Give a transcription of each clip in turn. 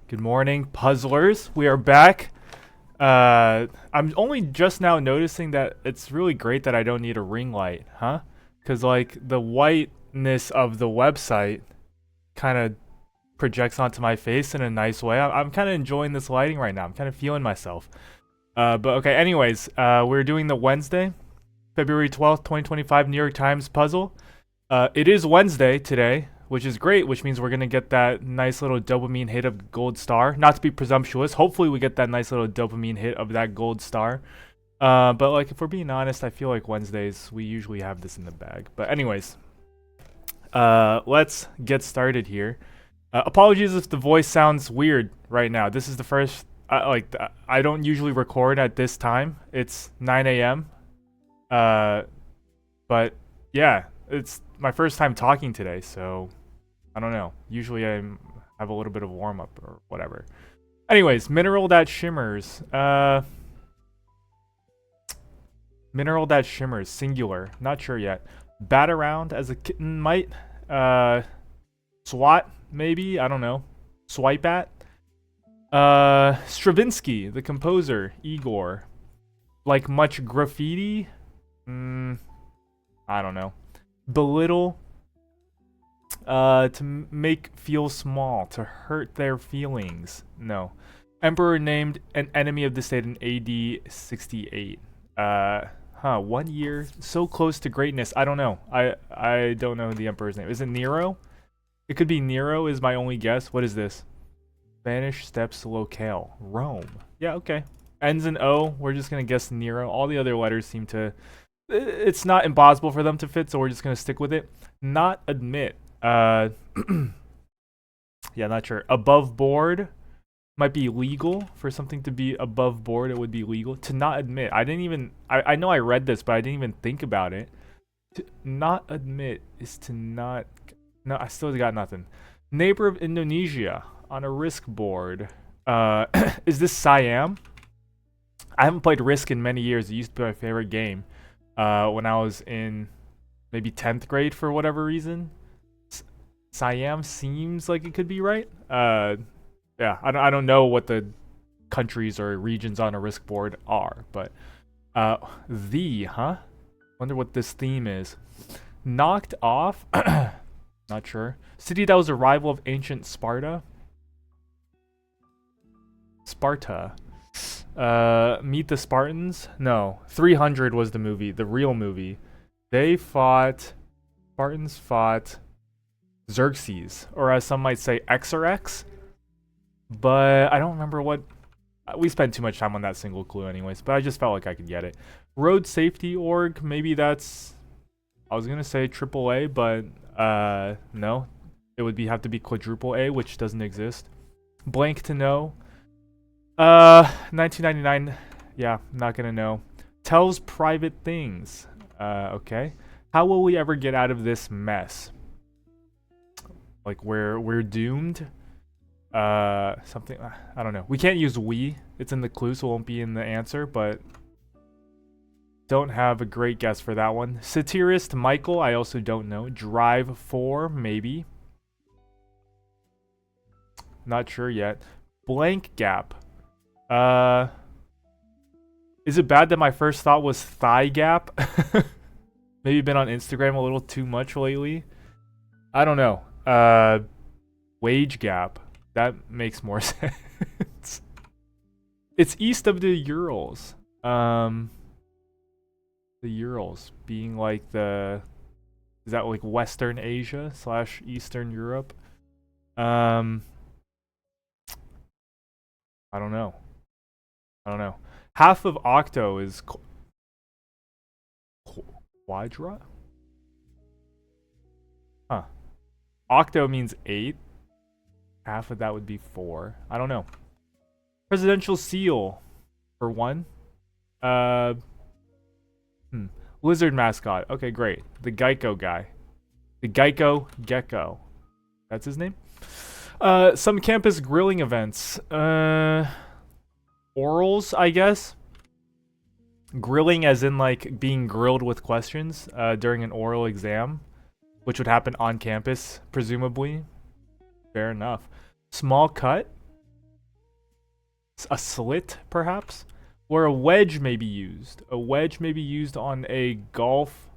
Good morning, puzzlers. We are back. I'm only just now noticing that it's really great that I don't need a ring light, huh? Because, like, the whiteness of the website kind of projects onto my face in a nice way. I'm kind of enjoying this lighting right now. I'm kind of feeling myself. But okay, anyways, we're doing the Wednesday, February 12th, 2025 New York Times puzzle. It is Wednesday today, which is great, which means we're going to get that nice little dopamine hit of gold star. Not to be presumptuous, hopefully we get that nice little dopamine hit of that gold star. But like, if we're being honest, I feel like Wednesdays, we usually have this in the bag. But anyways, let's get started here. Apologies if the voice sounds weird right now. This is the first, I don't usually record at this time. It's 9 a.m. But yeah, it's my first time talking today, so I don't know. Usually I have a little bit of warm up or whatever. Anyways, mineral that shimmers. Mineral that shimmers, singular. Not sure yet. Bat around as a kitten might. Swat, maybe? I don't know. Swipe at. Stravinsky, the composer. Igor. Like much graffiti? I don't know. Belittle. To make feel small. To hurt their feelings. No. Emperor named an enemy of the state in AD 68. 1 year. So close to greatness. I don't know. I don't know the emperor's name. Is it Nero? It could be Nero is my only guess. What is this? Spanish steps locale. Rome. Yeah, okay. Ends in O. We're just going to guess Nero. All the other letters seem to... It's not impossible for them to fit, so we're just going to stick with it. Not admit. Yeah, not sure. Above board might be legal. For something to be above board, it would be legal. To not admit. I didn't even... I know I read this, but I didn't even think about it. To not admit is to not... No, I still got nothing. Neighbor of Indonesia on a Risk board. Is this Siam? I haven't played Risk in many years. It used to be my favorite game. When I was in maybe 10th grade for whatever reason. Siam seems like it could be right. Yeah, I don't know what the countries or regions on a Risk board are, but wonder what this theme is. Knocked off. Not sure. City that was a rival of ancient Sparta. Sparta. Meet the Spartans? No. 300 was the movie, the real movie. Spartans fought Xerxes, or as some might say, Xerx. But I don't remember what... We spent too much time on that single clue anyways, but I just felt like I could get it. Road Safety Org, maybe that's... I was going to say AAA, but no. It would have to be quadruple A, which doesn't exist. Blank to know. 1999. Yeah, not gonna know. Tells private things. Okay. How will we ever get out of this mess? Like we're doomed. Something. I don't know. We can't use we. It's in the clue, so it won't be in the answer. But don't have a great guess for that one. Satirist Michael. I also don't know. Drive 4 maybe. Not sure yet. Blank gap. Is it bad that my first thought was thigh gap? Maybe been on Instagram a little too much lately. I don't know. Wage gap. That makes more sense. It's east of the Urals. The Urals being like the... Is that like Western Asia / Eastern Europe? I don't know. Half of octo is quadra? Huh. Octo means 8. Half of that would be 4. I don't know. Presidential seal for 1. Lizard mascot. Okay, great. The Geico guy. The Geico Gecko. That's his name? Some campus grilling events. Orals, I guess. Grilling as in like being grilled with questions during an oral exam, which would happen on campus, presumably. Fair enough. Small cut. A slit, perhaps? Where a wedge may be used. A wedge may be used on a golf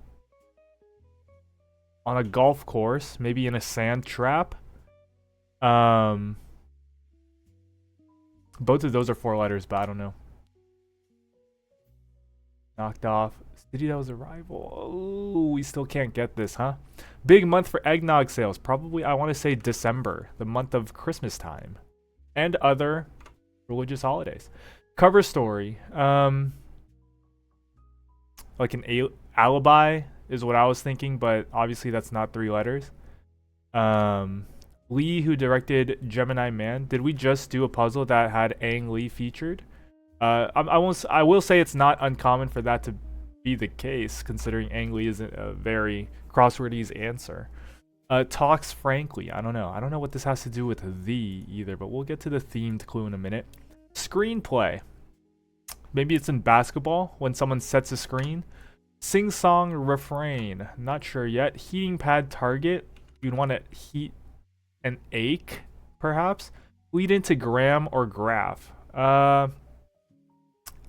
course, maybe in a sand trap. Both of those are 4 letters, but I don't know. Knocked off. City that was a rival. Oh, we still can't get this, huh? Big month for eggnog sales. Probably, I want to say December, the month of Christmas time. And other religious holidays. Cover story. Like an alibi is what I was thinking, but obviously that's not 3 letters. Lee, who directed Gemini Man. Did we just do a puzzle that had Ang Lee featured? I will say it's not uncommon for that to be the case, considering Ang Lee is a very crosswordy answer. Talks frankly. I don't know. I don't know what this has to do with the either, but we'll get to the themed clue in a minute. Screenplay. Maybe it's in basketball when someone sets a screen. Sing-song refrain. Not sure yet. Heating pad target. You'd want to heat an ache, perhaps. Lead into gram or graph.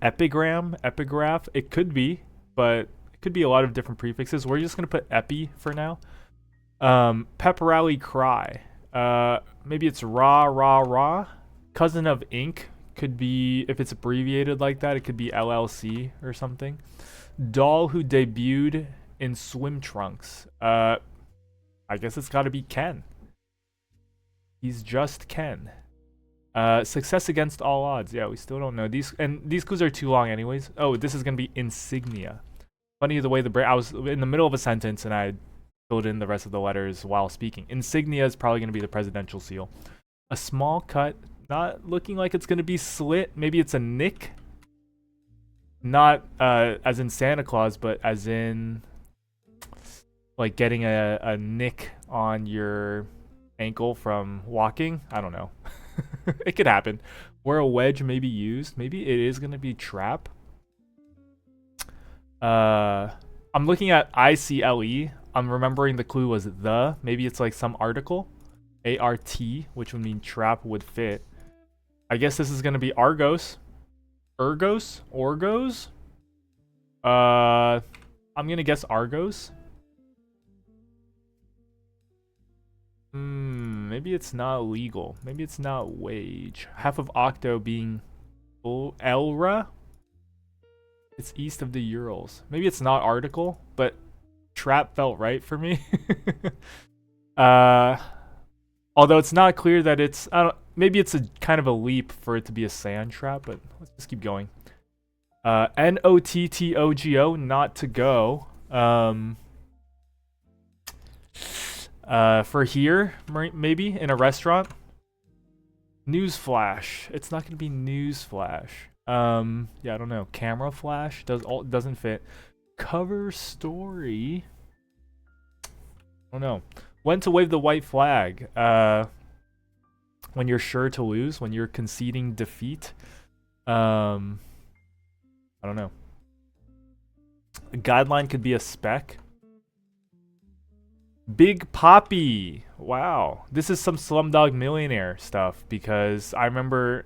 Epigram, epigraph. It could be, but it could be a lot of different prefixes. We're just going to put epi for now. Pep rally cry. Maybe it's rah, rah, rah. Cousin of ink. Could be, if it's abbreviated like that, it could be LLC or something. Doll who debuted in swim trunks. I guess it's got to be Ken. He's just Ken. Success against all odds. Yeah, we still don't know. These clues are too long anyways. Oh, this is going to be insignia. Funny the way I was in the middle of a sentence and I filled in the rest of the letters while speaking. Insignia is probably going to be the presidential seal. A small cut. Not looking like it's going to be slit. Maybe it's a nick. Not as in Santa Claus, but as in like getting a nick on your ankle from walking. I don't know. It could happen. Where a wedge may be used. Maybe it is going to be trap. I'm looking at ICLE. I'm remembering the clue was the. Maybe it's like some article. ART, which would mean trap would fit. I guess this is going to be Argos. Ergos? Orgos? I'm going to guess Argos. Maybe it's not legal. Maybe it's not wage. Half of Octo being Elra? It's east of the Urals. Maybe it's not article, but trap felt right for me. Although it's not clear that it's... maybe it's a kind of a leap for it to be a sand trap, but let's just keep going. NOTTOGO, not to go. For here, maybe in a restaurant. Newsflash. It's not going to be newsflash. Yeah, I don't know. Camera flash doesn't fit. Cover story. I don't know. When to wave the white flag. When you're sure to lose, when you're conceding defeat. I don't know. A guideline could be a spec. Big Poppy. Wow. This is some Slumdog Millionaire stuff because I remember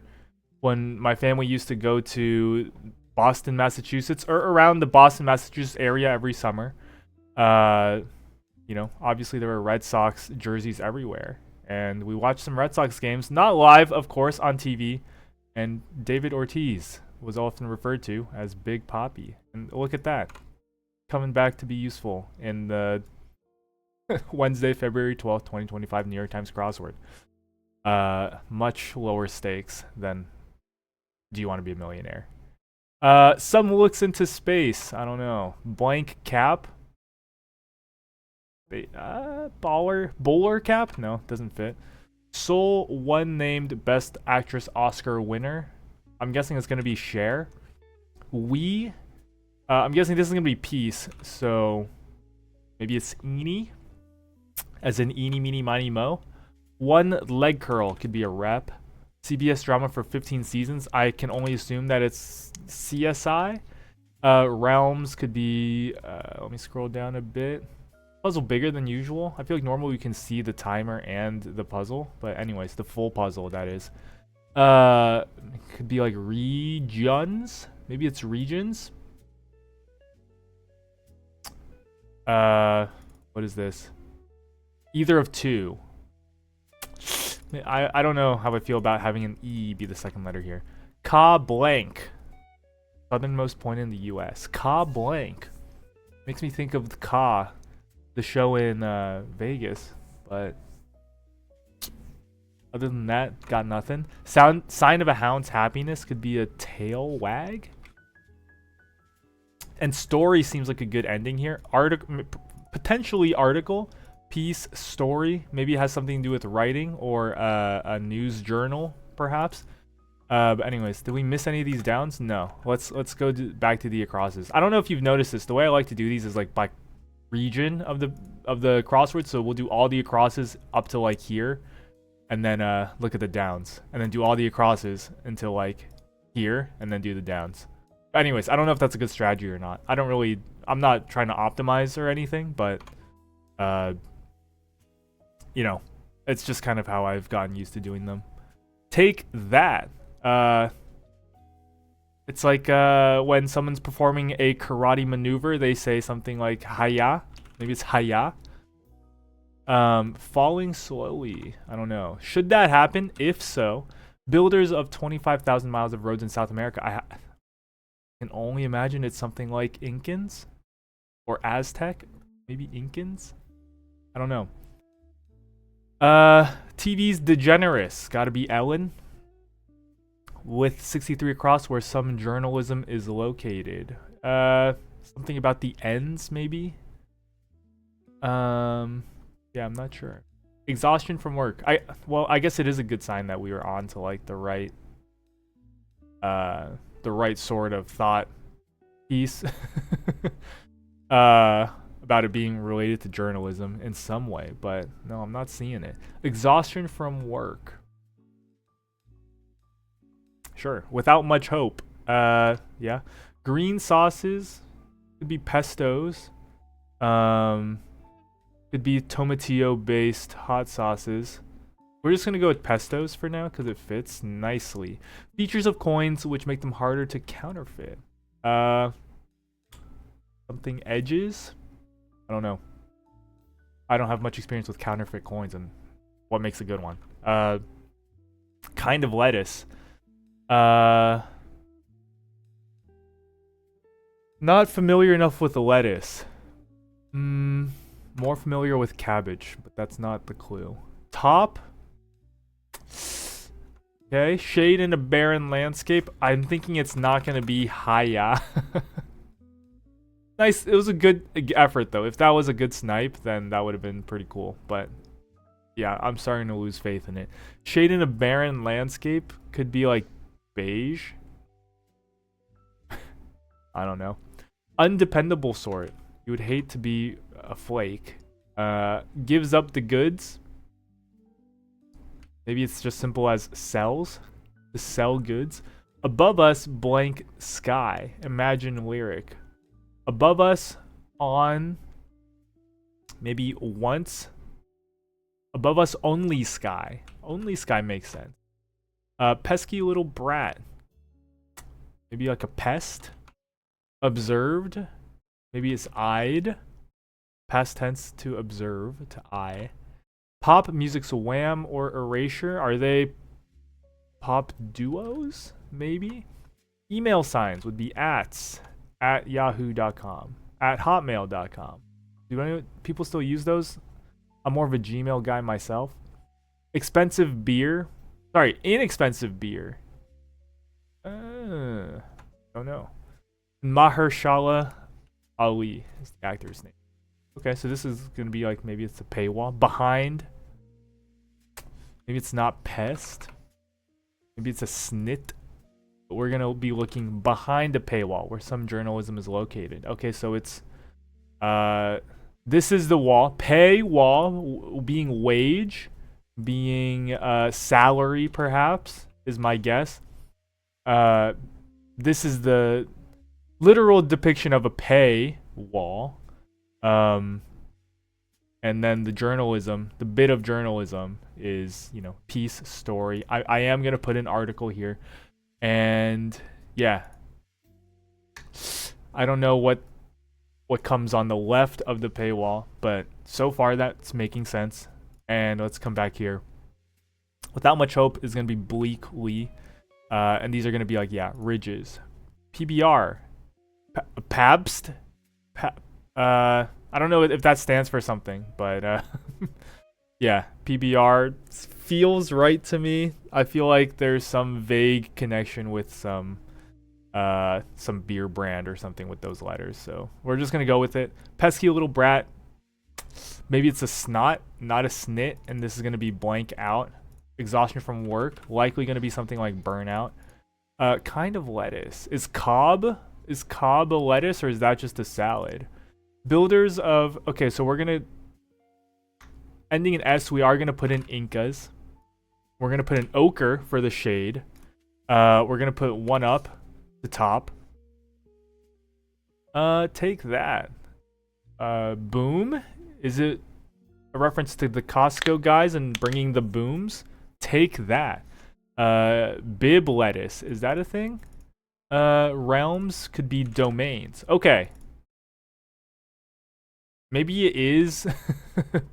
when my family used to go to Boston, Massachusetts, or around the Boston, Massachusetts area every summer. You know, obviously there were Red Sox jerseys everywhere. And we watched some Red Sox games, not live, of course, on TV. And David Ortiz was often referred to as Big Poppy. And look at that. Coming back to be useful in the Wednesday, February 12th, 2025 New York Times crossword. Much lower stakes than Do You Want to Be a Millionaire? Some looks into space. I don't know. Blank cap. Bowler cap? No, doesn't fit. Sole one named Best Actress Oscar winner. I'm guessing it's going to be Cher. I'm guessing this is going to be Peace. So maybe it's Eenie. As in Eenie, Meenie, Miny, Mo. One leg curl could be a rep. CBS drama for 15 seasons. I can only assume that it's CSI. Realms could be... let me scroll down a bit. Puzzle bigger than usual. I feel like normally we can see the timer and the puzzle. But anyways, the full puzzle, that is. It could be like regions. Maybe it's regions. What is this? Either of two. I don't know how I feel about having an E be the second letter here. Ka blank. Southernmost point in the U.S. Ka blank. Makes me think of the Ka, the show in Vegas, but other than that, got nothing. Sign of a hound's happiness could be a tail wag. And story seems like a good ending here. Potentially article, piece, story. Maybe it has something to do with writing or a news journal, perhaps. But anyways, did we miss any of these downs? No. Let's go back to the acrosses. I don't know if you've noticed this. The way I like to do these is like by region of the crossword. So we'll do all the acrosses up to like here, and then look at the downs, and then do all the acrosses until like here, and then do the downs. Anyways, I don't know if that's a good strategy or not. I'm not trying to optimize or anything, but you know, it's just kind of how I've gotten used to doing them. Take that. It's like when someone's performing a karate maneuver, they say something like "Haya." Maybe it's "Haya." Falling slowly. I don't know. Should that happen? If so, builders of 25,000 miles of roads in South America. I can only imagine it's something like Incans or Aztec. Maybe Incans. I don't know. TV's DeGeneres. Gotta be Ellen. With 63 across, where some journalism is located. Something about the ends, maybe. Yeah, I'm not sure. Exhaustion from work. I guess it is a good sign that we were on to like the right sort of thought piece. About it being related to journalism in some way, but no, I'm not seeing it. Exhaustion from work. Sure, without much hope. Yeah. Green sauces could be pestos. Could be tomatillo based hot sauces. We're just gonna go with pestos for now because it fits nicely. Features of coins which make them harder to counterfeit. Something edges. I don't know. I don't have much experience with counterfeit coins and what makes a good one. Kind of lettuce. Not familiar enough with the lettuce. More familiar with cabbage, but that's not the clue. Top. Okay, shade in a barren landscape. I'm thinking it's not gonna be Haya. Nice. It was a good effort though. If that was a good snipe, then that would have been pretty cool. But yeah, I'm starting to lose faith in it. Shade in a barren landscape could be like beige. I don't know. Undependable sort. You would hate to be a flake. Gives up the goods. Maybe it's just simple as sells. To sell goods. Above us, blank sky. Imagine lyric. Above us, on. Maybe once. Above us, only sky. Only sky makes sense. Pesky little brat. Maybe like a pest. Observed. Maybe it's eyed. Past tense to observe, to eye. Pop music's Wham or Erasure. Are they pop duos? Maybe? Email signs would be at yahoo.com. At hotmail.com. Do any people still use those? I'm more of a Gmail guy myself. Expensive beer. Sorry, inexpensive beer. Don't know. Mahershala Ali is the actor's name. Okay, so this is gonna be like, maybe it's a paywall. Behind. Maybe it's not pest. Maybe it's a snit. But we're gonna be looking behind a paywall where some journalism is located. Okay, so it's this is the wall. Paywall being wage, being salary perhaps is my guess. This is the literal depiction of a pay wall. And then the journalism, the bit of journalism is, you know, piece, story. I am going to put an article here. And yeah, I don't know what comes on the left of the paywall, but so far that's making sense. And let's come back here. Without Much Hope is going to be bleakly. And these are going to be like, yeah, ridges. PBR. Pabst? I don't know if that stands for something, but yeah, PBR feels right to me. I feel like there's some vague connection with some beer brand or something with those letters. So we're just gonna go with it. Pesky little brat. Maybe it's a snot, not a snit, and this is gonna be blank out. Exhaustion from work, likely gonna be something like burnout. Kind of lettuce. Is Cobb a lettuce or is that just a salad? Builders of, okay, so we're gonna, ending in S, we are gonna put in Incas. We're gonna put in ochre for the shade. We're gonna put one up the top. Take that. Boom? Is it a reference to the Costco guys and bringing the booms? Take that. Bib lettuce, is that a thing? Realms could be domains. Okay. Maybe it is.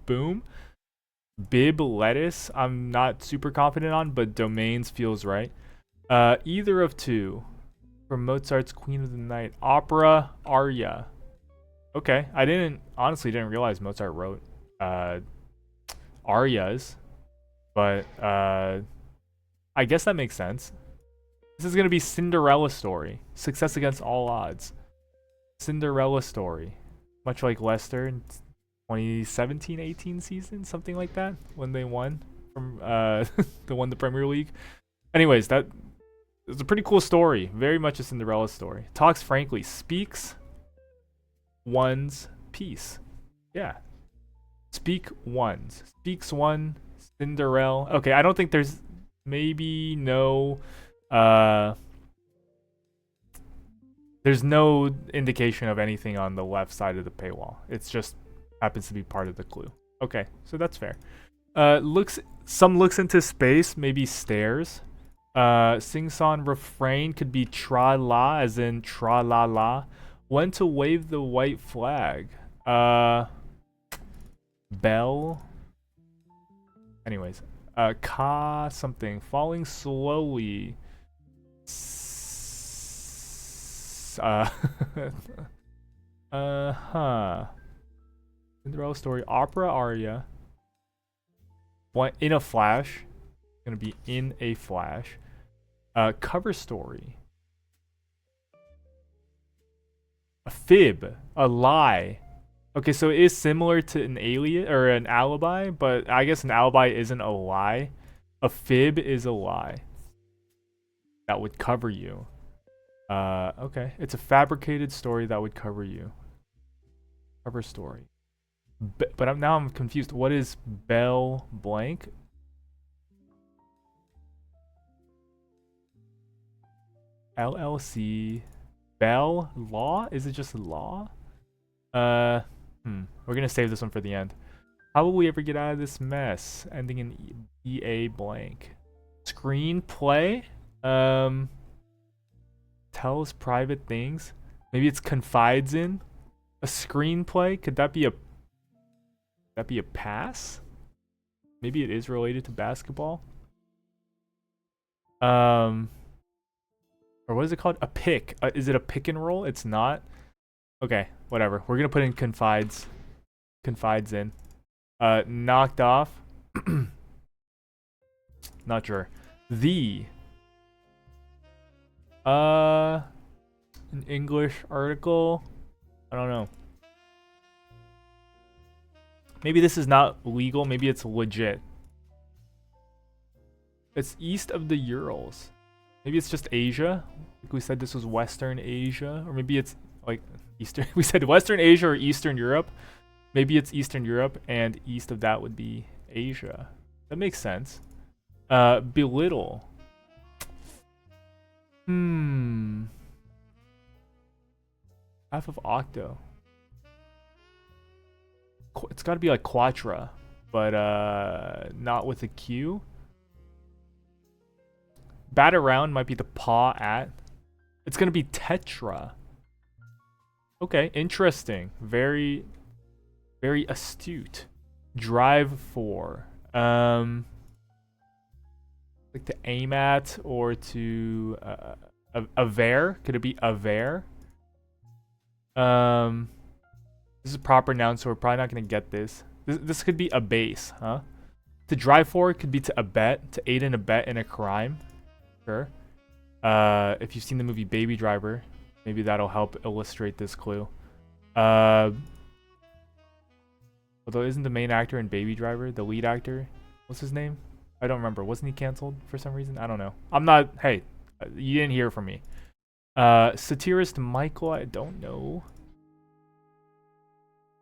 Boom. Bib lettuce, I'm not super confident on, but domains feels right. Either of two. From Mozart's Queen of the Night. Opera, aria. Okay, I honestly didn't realize Mozart wrote arias, but I guess that makes sense. This is gonna be Cinderella story. Success against all odds. Cinderella story. Much like Leicester in 2017-18 season, something like that, when they won from the Premier League. Anyways, that is a pretty cool story. Very much a Cinderella story. Talks frankly, speaks one's piece. Yeah. Speak one's. Speaks one, Cinderella. Okay, I don't think there's maybe no there's no indication of anything on the left side of the paywall. It's just happens to be part of the clue. Okay, so that's fair. Looks into space, maybe stairs. Sing-song refrain could be tra-la, as in tra-la-la. When to wave the white flag. Bell. Anyways, ka something. Falling slowly. Cinderella story, opera aria. In a flash. Gonna be in a flash. Cover story. A fib, a lie. Okay, so it is similar to an alien or an alibi, but I guess an alibi isn't a lie. A fib is a lie. That would cover you. Okay. It's a fabricated story that would cover you. Cover story. But now I'm confused. What is Bell blank? LLC. Bell law? Is it just law? We're gonna save this one for the end. How will we ever get out of this mess? Ending in EA blank. Screenplay? Tells private things. Maybe it's confides in a screenplay. Could that be a pass? Maybe it is related to basketball. Or what is it called? A pick. Is it a pick and roll? It's not. Okay, whatever. We're gonna put in confides in. Knocked off. Not sure. An English article. I don't know. Maybe this is not legal. Maybe it's legit. It's east of the Urals. Maybe it's just Asia. Like we said, this was Western Asia, or maybe it's like Eastern. We said Western Asia or Eastern Europe. Maybe it's Eastern Europe, and east of that would be Asia. That makes sense. Belittle. Half of Octo. It's got to be like quatra, but not with a Q. Bat around might be the paw at. It's gonna be tetra. Okay, interesting. Very, very astute. Drive for. Like to aim at or to aver. Could it be aver? This is a proper noun, so we're probably not gonna get this. This could be a base, huh? To drive for could be to abet, to aid and abet in a crime. Sure. If you've seen the movie Baby Driver, maybe that'll help illustrate this clue. Although isn't the main actor in Baby Driver the lead actor? What's his name? I don't remember. Wasn't he canceled for some reason? I don't know. I'm not. Hey, you didn't hear from me. Satirist Michael. I don't know.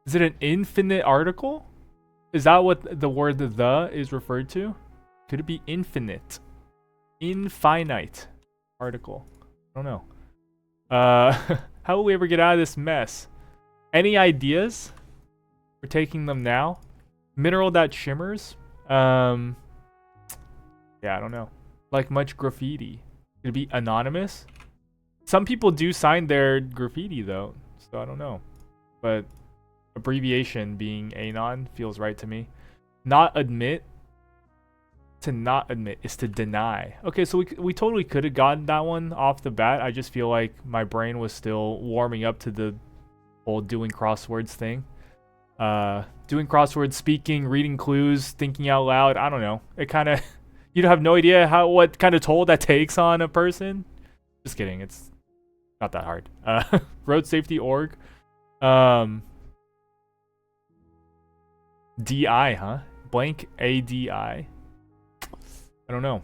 Is it an infinite article? Is that what the word the is referred to? Could it be infinite? Infinite article. I don't know. How will we ever get out of this mess? Any ideas? We're taking them now. Mineral that shimmers. Yeah, I don't know. Like much graffiti. Could it be anonymous? Some people do sign their graffiti though, so I don't know. But abbreviation being anon feels right to me. Not admit. To not admit is to deny. Okay, so we totally could have gotten that one off the bat. I just feel like my brain was still warming up to the whole doing crosswords thing. Doing crosswords, speaking, reading clues, thinking out loud. I don't know. It kind of you have no idea what kind of toll that takes on a person. Just kidding. It's not that hard. Road safety org. DI, huh? Blank ADI. I don't know.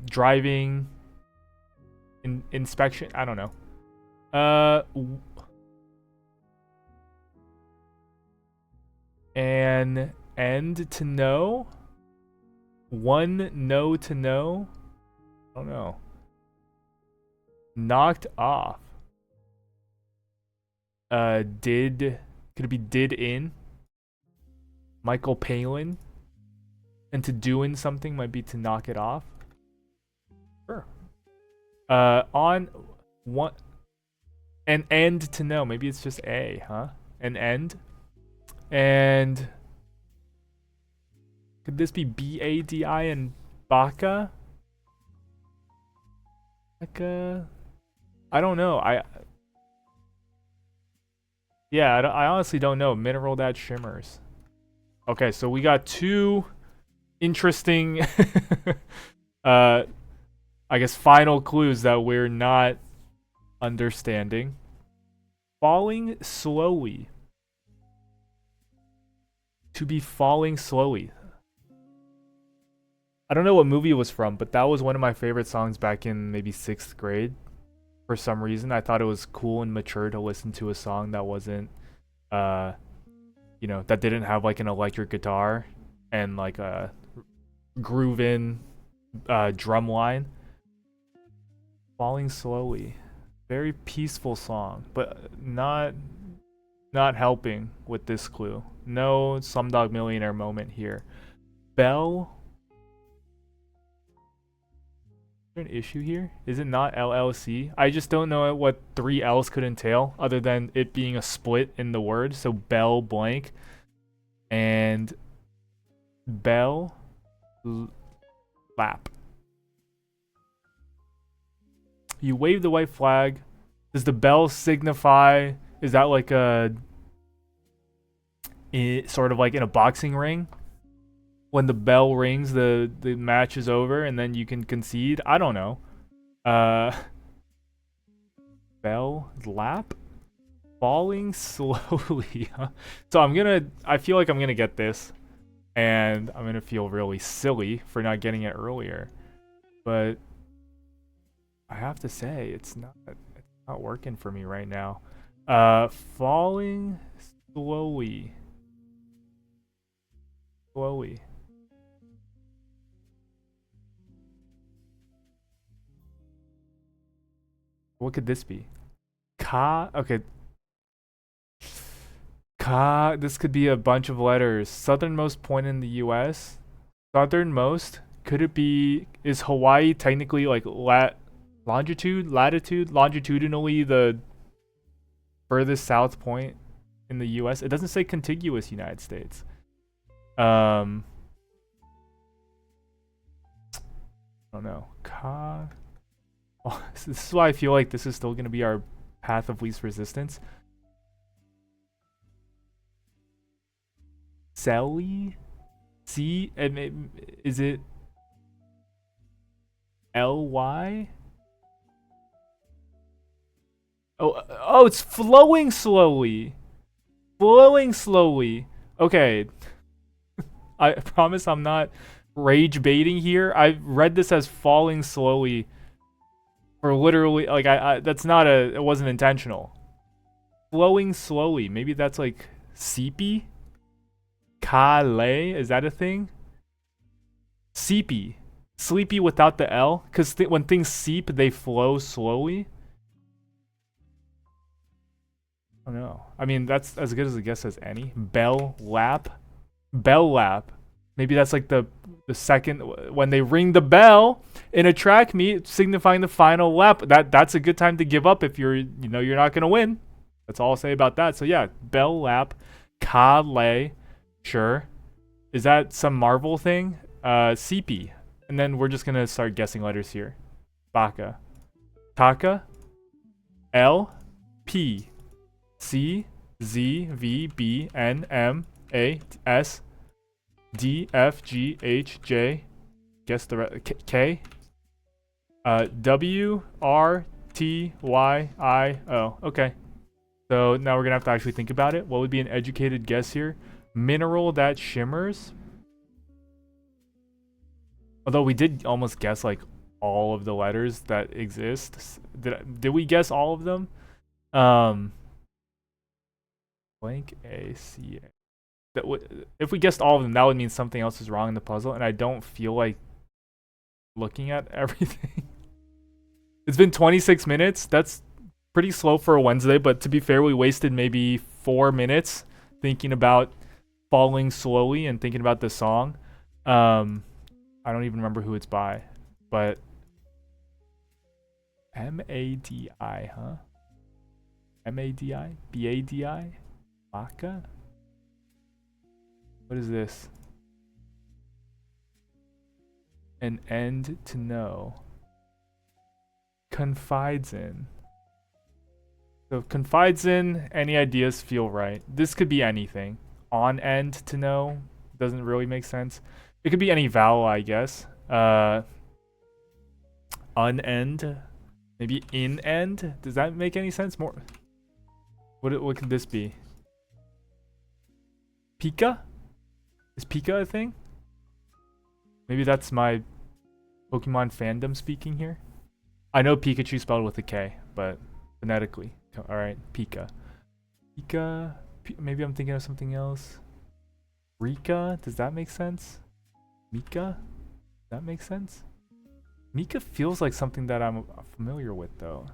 Driving inspection. I don't know. An end to know. One no to know. I don't know. Knocked off. Could it be did in? Michael Palin. And to doing something might be to knock it off. Sure. On one. An end to know. Maybe it's just a, huh? An end. And could this be BADI and Baka? Baka? I don't know. I honestly don't know. Mineral that shimmers. Okay, so we got two interesting I guess final clues that we're not understanding. Falling slowly. To be falling slowly. I don't know what movie it was from, but that was one of my favorite songs back in maybe 6th grade. For some reason, I thought it was cool and mature to listen to a song that wasn't, that didn't have like an electric guitar and like a groove-in drum line. Falling slowly. Very peaceful song, but not helping with this clue. No Slumdog Millionaire moment here. Bell. Is there an issue here? Is it not LLC? I just don't know what 3 L's could entail other than it being a split in the word. So bell blank and bell lap. You wave the white flag. Does the bell signify? Is that like sort of like in a boxing ring? When the bell rings, the match is over, and then you can concede. I don't know. Bell lap, falling slowly. So I feel like I'm gonna get this, and I'm gonna feel really silly for not getting it earlier. But I have to say, it's not working for me right now. Falling slowly. Slowly. What could this be? Okay. This could be a bunch of letters. Southernmost point in the U.S. Southernmost. Could it be? Is Hawaii technically like latitude, longitudinally the furthest south point in the U.S.? It doesn't say contiguous United States. I don't know. Oh, this is why I feel like this is still gonna be our path of least resistance. Selly? C? Is it L-Y? Oh, it's flowing slowly. Flowing slowly. Okay. I promise I'm not rage baiting here. I read this as falling slowly for literally, like, that's not it wasn't intentional. Flowing slowly. Maybe that's like seepy? Kale? Is that a thing? Seepy. Sleepy without the L? Because when things seep, they flow slowly. I don't know. I mean, that's as good as a guess as any. Bell lap. Bell lap. Maybe that's like the second when they ring the bell in a track meet, signifying the final lap. That's a good time to give up if you're not gonna win. That's all I'll say about that. So yeah, bell lap, Kale. Sure. Is that some Marvel thing? CP. And then we're just gonna start guessing letters here. Baka. Taka. L. P. C. Z. V. B. N. M. A. S. D. F. G. H. J. Guess the rest. K. W. R. T. Y. I. O. Okay. So now we're gonna have to actually think about it. What would be an educated guess here? Mineral that shimmers. Although we did almost guess like all of the letters that exist. Did we guess all of them? Blank A C A. If we guessed all of them, that would mean something else is wrong in the puzzle, and I don't feel like looking at everything. It's been 26 minutes. That's pretty slow for a Wednesday, but to be fair, we wasted maybe 4 minutes thinking about falling slowly and thinking about the song. I don't even remember who it's by, but M-A-D-I, huh? M-A-D-I? B-A-D-I? Baka? What is this? An end to know. Confides in. So confides in, any ideas feel right. This could be anything. On end to know doesn't really make sense. It could be any vowel, I guess. Unend. Maybe in end. Does that make any sense? More. What could this be? Pika? Is Pika a thing? Maybe that's my Pokemon fandom speaking here. I know Pikachu spelled with a K, but phonetically. Alright, Pika. Pika. Maybe I'm thinking of something else. Rika? Does that make sense? Mika? Does that make sense? Mika feels like something that I'm familiar with, though.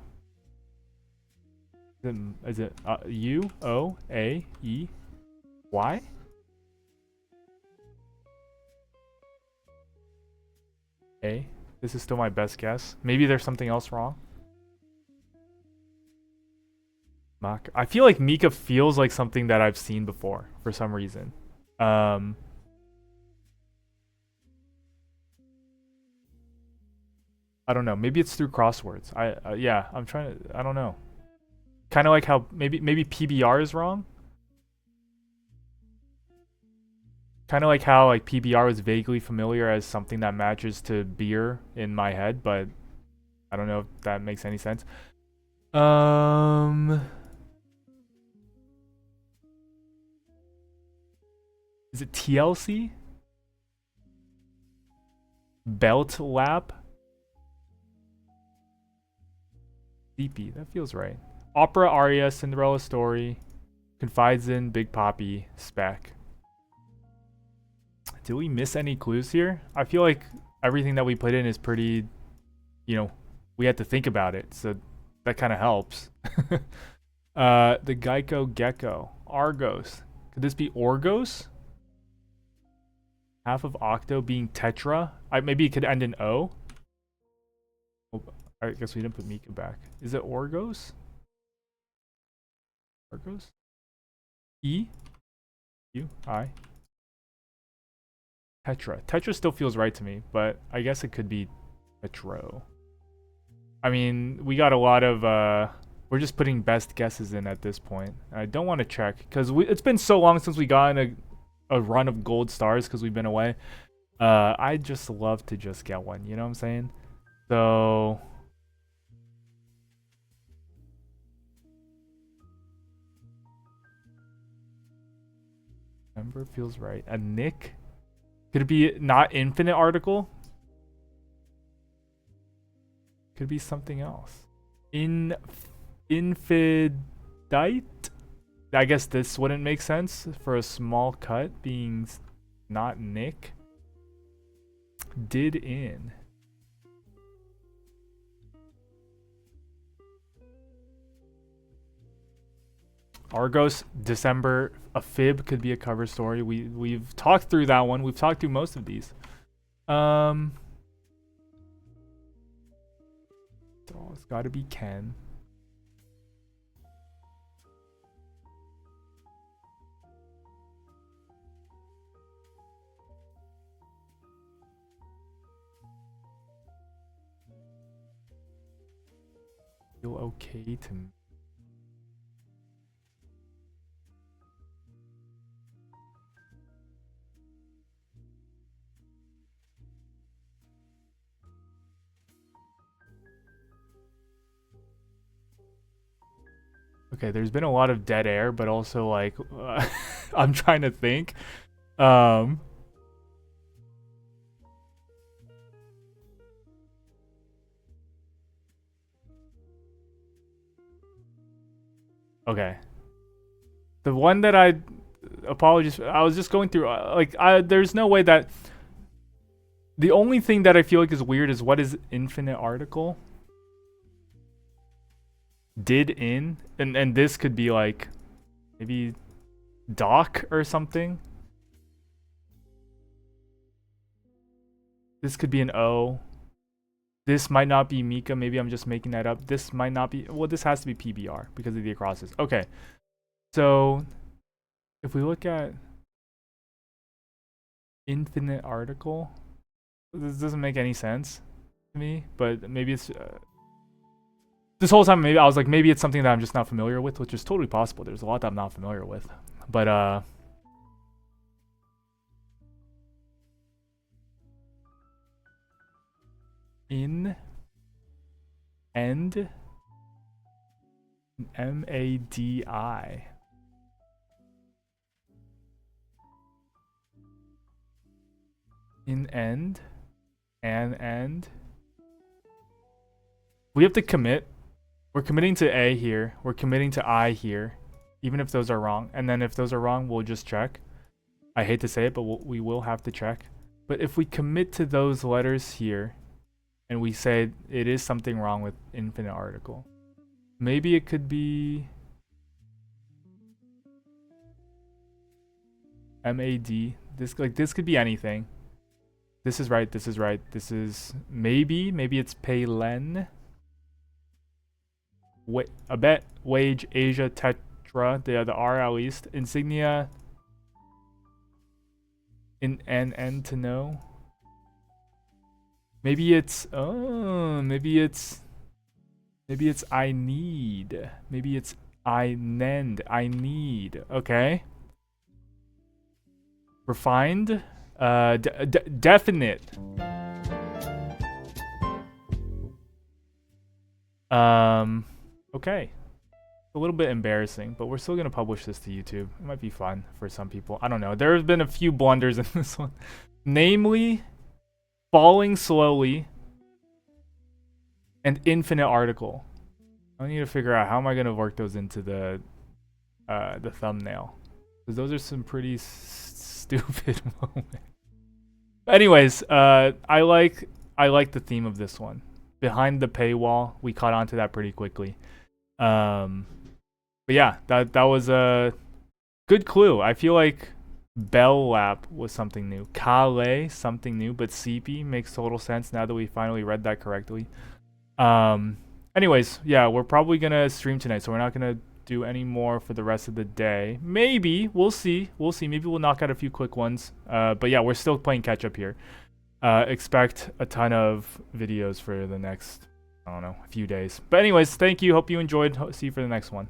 Is it U O A E Y? A. This is still my best guess. Maybe there's something else wrong. I feel like Mika feels like something that I've seen before for some reason. I don't know. Maybe it's through crosswords. Yeah, I'm trying to. I don't know. Kind of like how maybe PBR is wrong. Kind of like how like PBR was vaguely familiar as something that matches to beer in my head, but I don't know if that makes any sense. Is it TLC? Belt lap? CP, that feels right. Opera, aria, Cinderella story, confides in, Big Poppy, spec. Did we miss any clues here? I feel like everything that we put in is pretty, we had to think about it, so that kind of helps. The Geico Gecko, Argos, Could this be Orgos? Half of octo being tetra? Maybe it could end in O? Oh, I guess we didn't put Mika back. Is it Orgos? Orgos? E? U? I? Tetra. Tetra still feels right to me, but I guess it could be Tetro. I mean, we got a lot of, we're just putting best guesses in at this point. I don't want to check, because it's been so long since we got in a run of gold stars, because we've been away. I'd just love to just get one, you know what I'm saying? So... Number feels right. A Nick? Could it be not infinite article? Could be something else. Infidite? I guess this wouldn't make sense for a small cut being not Nick. Did in. Argos, December, a fib could be a cover story. We've talked through that one. We've talked through most of these. So it's got to be Ken. Feel okay to me. Okay, there's been a lot of dead air, but also like I'm trying to think. Okay. The one that I was just going through there's no way that the only thing that I feel like is weird is what is infinite article? Did in and this could be like maybe doc or something. This could be an O. This might not be Mika. Maybe I'm just making that up. This might not be. Well, this has to be PBR because of the acrosses. Okay. So if we look at infinite article, this doesn't make any sense to me, but maybe it's this whole time maybe I was like maybe it's something that I'm just not familiar with, which is totally possible. There's a lot that I'm not familiar with. But in end M-A-D-I. In end and end. We have to commit. We're committing to A here. We're committing to I here, even if those are wrong. And then if those are wrong, we'll just check. I hate to say it, but we will have to check. But if we commit to those letters here, and we say it is something wrong with infinite article, maybe it could be M-A-D. This could be anything. This is right. This is right. This is maybe it's Paylen. A bet, wage, Asia, Tetra, the R at least. Insignia, in N to know. Maybe it's maybe it's I need. Maybe it's I nend. I need. Okay. Refined. Definite. Okay. A little bit embarrassing, but we're still gonna publish this to YouTube. It might be fun for some people. I don't know. There have been a few blunders in this one. Namely, falling slowly and infinite article. I need to figure out how am I gonna work those into the thumbnail, because those are some pretty stupid moments. Anyways, I like the theme of this one. Behind the paywall, we caught on to that pretty quickly. But yeah, that was Good clue. I feel like Bell Lap was something new. Calais, something new, but CP makes total sense now that we finally read that correctly. Anyways, yeah, we're probably gonna stream tonight, so we're not gonna do any more for the rest of the day. Maybe we'll see. We'll see. Maybe we'll knock out a few quick ones. But yeah, we're still playing catch up here. Expect a ton of videos for the next, I don't know, few days. But anyways, thank you. Hope you enjoyed. See you for the next one.